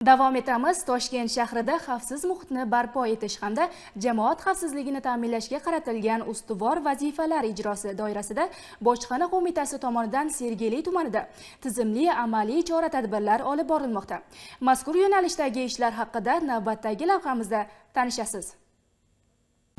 Davom etamiz. Toshkent shahrida xavfsiz muhitni barpo etish hamda jamoat xavfsizligini ta'minlashga qaratilgan ustuvor vazifalar ijrosi doirasida Bojxona qo'mitasi tomonidan Sergeli tumanida tizimli amaliy chora-tadbirlar olib borilmoqda. Mazkur yo'nalishdagi ishlar haqida navbatdagi lavhamizda tanishasiz.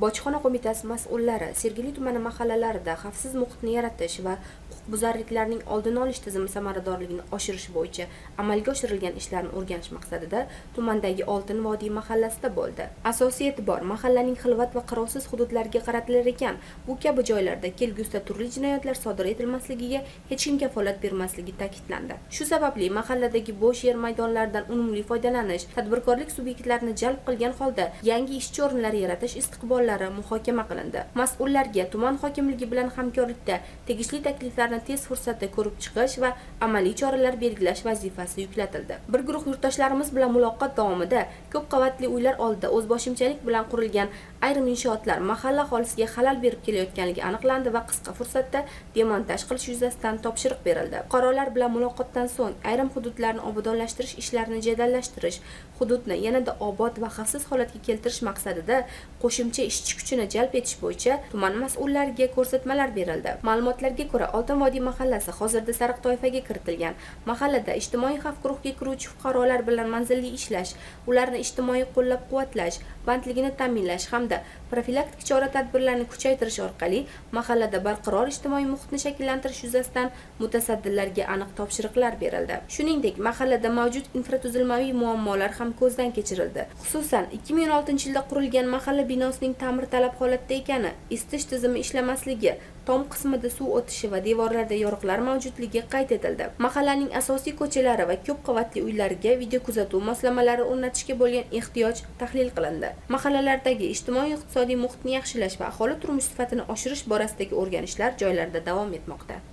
Bojxona qo'mitasi mas'ullari Sergeli tumani mahallalarida xavfsiz muhitni yaratish va huquqbuzarliklarning oldini olish tizimi samaradorligini oshirish bo'yicha amalga oshirilgan ishlarni o'rganish maqsadida tumandagi Oltin Vodiy mahallasida bo'ldi. Asosiy e'tibor mahallaning xilvat va qarovsiz hududlariga qaratilar ekan, bu kabi joylarda kelgusida turli jinoyatlar sodir etilmasligiga hech kim kafolat bermasligi ta'kidlandi. Shu sababli mahalladagi bo'sh yer maydonlaridan unumli foydalanish, tadbirkorlik subyektlarini jalb qilgan holda yangi ishchi o'rinlari yaratish istiqbollari muhokama qilindi. Mas'ullarga tuman hokimligi bilan hamkorlikda tegishli takliflarni tez fursatda ko'rib chiqish va amaliy choralar belgilash vazifasi yuklatildi. Bir guruh yurtdoshlarimiz bilan muloqot davomida ko'p qavatli uylar oldida o'zboshimchalik bilan qurilgan ayrim inshootlar mahalla aholisiga xalal berib kelayotganligi aniqlandi va qisqa fursatda demontaj qilish yuzasidan topshiriq berildi. Fuqarolar bilan muloqotdan so'ng ayrim hududlarni obodonlashtirish ishlarini jadallashtirish, hududni yanada obod va xavfsiz holatga keltirish maqsadida qo'shimcha ishchi kuchini jalb etish bo'yicha tuman mas'ullariga ko'rsatmalar berildi. Ma'lumotlarga ko'ra, Oltin Vodiy mahallasi hozirda sariq toifaga kiritilgan. Mahallada ijtimoiy xavf guruhiga kiruvchi fuqarolar bilan manzilli ishlash, ularni ijtimoiy qo'llab-quvvatlash, bandligini ta'minlash hamda profilaktik chora-tadbirlarni kuchaytirish orqali mahallada barqaror ijtimoiy muhitni shakllantirish yuzasidan mutasaddilarga aniq topshiriqlar berildi. Shuningdek, mahallada mavjud infratuzilmaviy muammolar ham ko'zdan kechirildi. Xususan, 2016-yilda qurilgan mahalla binosining ta'mirtalab holatda ekani, isitish tizimi ishlamasligi, tom qismida suv o'tishi va devorlarda yoriqlar mavjudligi qayd etildi. Mahallaning asosiy ko'chalari va ko'p qavatli uylariga videokuzatuv moslamalari o'rnatishga bo'lgan ehtiyoj tahlil qilindi. Mahallalardagi ijtimoiy-iqtisodiy muhitni yaxshilash va aholi turmush sifatini oshirish borasidagi o'rganishlar joylarda davom etmoqda.